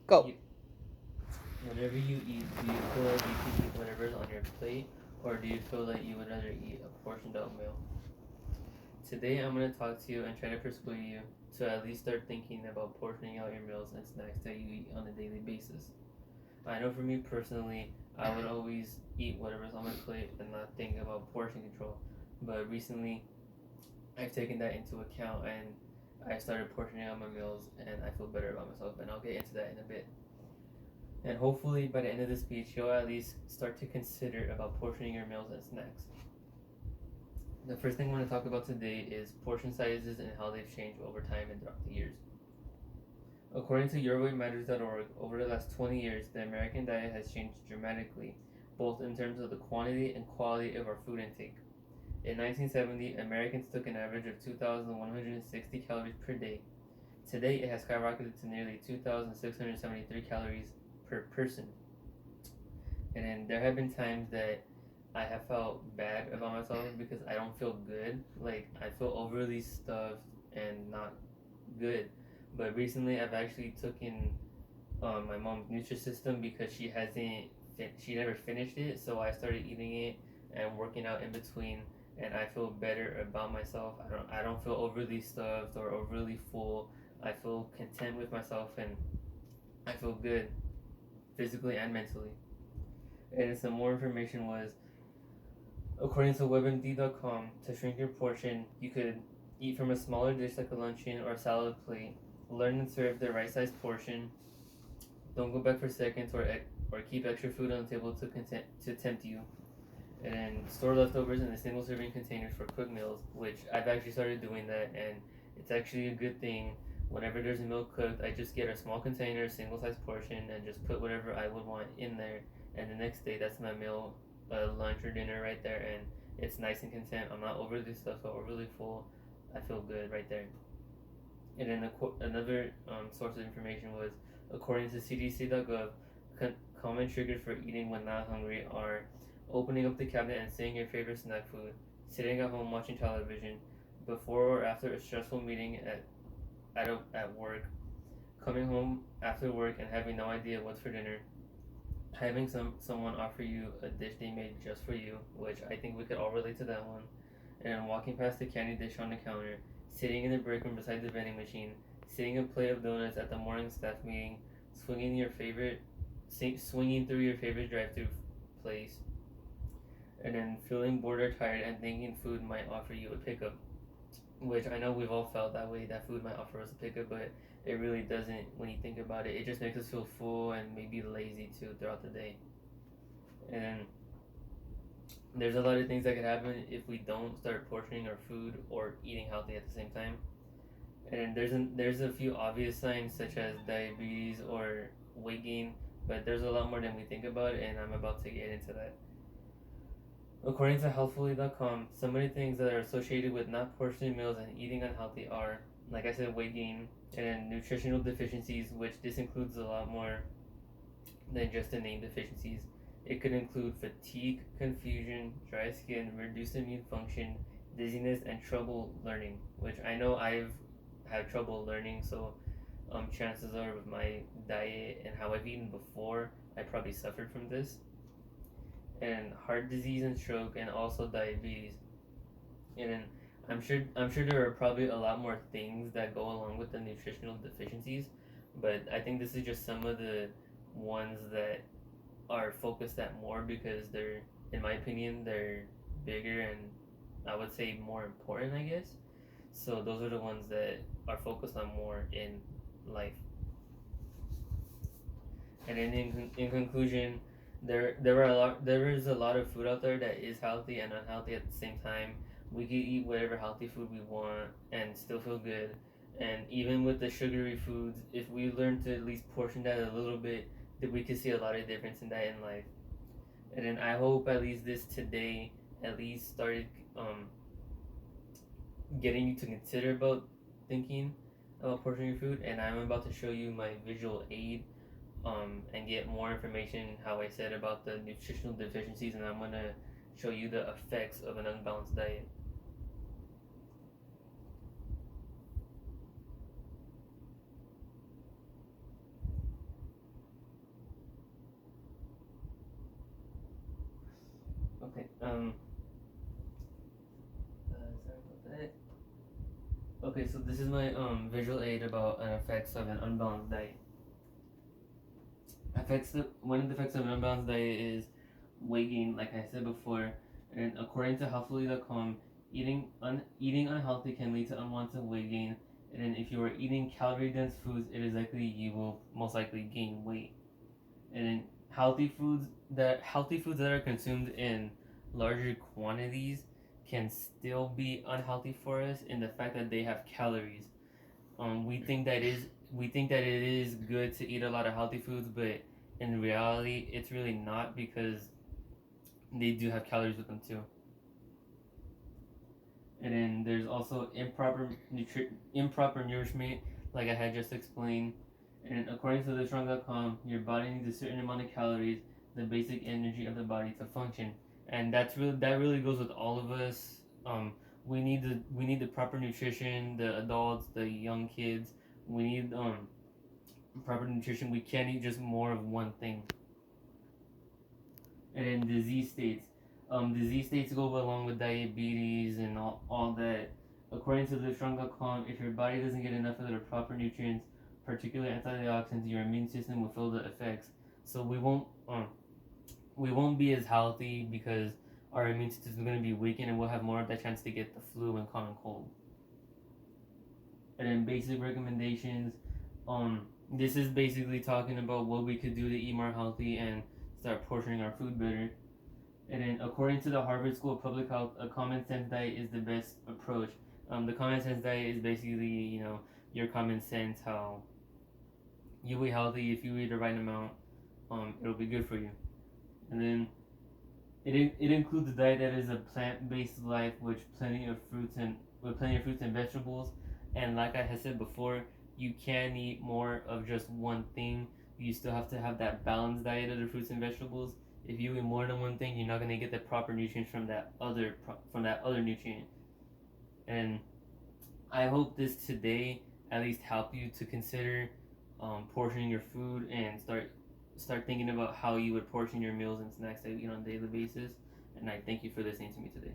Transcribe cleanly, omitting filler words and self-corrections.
Go. You, whenever you eat, do you feel like you can eat whatever's on your plate, or do you feel like you would rather eat a portioned out meal? Today, I'm going to talk to you and try to persuade you to at least start thinking about portioning out your meals and snacks that you eat on a daily basis. I know for me personally, I would always eat whatever's on my plate and not think about portion control. But recently, I've taken that into account and I started portioning out my meals and I feel better about myself. And I'll get into that in a bit. And hopefully, by the end of this speech, you'll at least start to consider about portioning your meals and snacks. The first thing I want to talk about today is portion sizes and how they've changed over time and throughout the years. According to YourWeightMatters.org, over the last 20 years, the American diet has changed dramatically, both in terms of the quantity and quality of our food intake. In 1970, Americans took an average of 2,160 calories per day. Today, it has skyrocketed to nearly 2,673 calories per person. And then there have been times that I have felt bad about myself because I don't feel good. Like, I feel overly stuffed and not good. But recently, I've actually taken my mom's Nutrisystem because she never finished it, so I started eating it and working out in between, and I feel better about myself. I don't feel overly stuffed or overly full. I feel content with myself and I feel good physically and mentally. And some more information was, according to WebMD.com, to shrink your portion, you could eat from a smaller dish like a luncheon or a salad plate. Learn and serve the right size portion. Don't go back for seconds or keep extra food on the table to tempt you. And then store leftovers in a single serving containers for quick meals, which I've actually started doing that, and it's actually a good thing. Whenever there's a meal cooked, I just get a small container, single size portion, and just put whatever I would want in there. And the next day, that's my meal, lunch or dinner right there, and it's nice and content. I'm not overly stuffed or overly full. I feel good right there. And then another source of information was, according to CDC.gov, common triggers for eating when not hungry are opening up the cabinet and seeing your favorite snack food, sitting at home watching television, before or after a stressful meeting at work, coming home after work and having no idea what's for dinner, having someone offer you a dish they made just for you, which I think we could all relate to that one, and then walking past the candy dish on the counter, sitting in the break room beside the vending machine, seeing a plate of donuts at the morning staff meeting, swinging through your favorite drive-through place, and then feeling bored or tired and thinking food might offer you a pickup. Which I know we've all felt that way, that food might offer us a pickup, but it really doesn't when you think about it. It just makes us feel full and maybe lazy too throughout the day. And then there's a lot of things that could happen if we don't start portioning our food or eating healthy at the same time. And there's a few obvious signs such as diabetes or weight gain, but there's a lot more than we think about, and I'm about to get into that. According to healthfully.com, some of the things that are associated with not portioning meals and eating unhealthy are, like I said, weight gain and nutritional deficiencies, which this includes a lot more than just the name deficiencies. It could include fatigue, confusion, dry skin, reduced immune function, dizziness, and trouble learning, which I know I've had trouble learning, so chances are with my diet and how I've eaten before, I probably suffered from this. And heart disease and stroke, and also diabetes. And then I'm sure there are probably a lot more things that go along with the nutritional deficiencies, but I think this is just some of the ones that are focused at more because they're, in my opinion, they're bigger and I would say more important, I guess. So those are the ones that are focused on more in life. And then in conclusion, there is a lot of food out there that is healthy and unhealthy at the same time. We can eat whatever healthy food we want and still feel good. And even with the sugary foods, if we learn to at least portion that a little bit, then we can see a lot of difference in that in life. And then I hope at least this today at least started getting you to consider about thinking about portioning your food. And I'm about to show you my visual aid and get more information, how I said, about the nutritional deficiencies, and I'm gonna show you the effects of an unbalanced diet. Sorry about that. Okay, so this is my visual aid about an effects of an unbalanced diet. One of the effects of an unbalanced diet is weight gain, like I said before. And according to healthfully.com, eating unhealthy can lead to unwanted weight gain. And if you are eating calorie dense foods, it is likely you will most likely gain weight. And then healthy foods that are consumed in larger quantities can still be unhealthy for us in the fact that they have calories. We think that it is good to eat a lot of healthy foods, but in reality, it's really not, because they do have calories with them too. And then there's also improper nourishment, like I had just explained. And according to TheStrong.com, your body needs a certain amount of calories, the basic energy of the body, to function. And that really goes with all of us. We need the proper nutrition. The adults, the young kids, we need proper nutrition. We can't eat just more of one thing. And then disease states go along with diabetes and all that. According to TheStrong.com, if your body doesn't get enough of the proper nutrients, particularly antioxidants, your immune system will feel the effects. So we won't be as healthy, because our immune system is going to be weakened, and we'll have more of that chance to get the flu and common cold. And then basic recommendations. This is basically talking about what we could do to eat more healthy and start portioning our food better. And then, according to the Harvard School of Public Health, a common sense diet is the best approach. The common sense diet is basically, your common sense, how you eat healthy. If you eat the right amount, it'll be good for you. And then it includes a diet that is a plant-based life, with plenty of fruits and vegetables. And like I had said before, you can eat more of just one thing. You still have to have that balanced diet of the fruits and vegetables. If you eat more than one thing, you're not gonna get the proper nutrients from that other nutrient. And I hope this today at least help you to consider portioning your food, and start thinking about how you would portion your meals and snacks that you eat on a daily basis. And I thank you for listening to me today.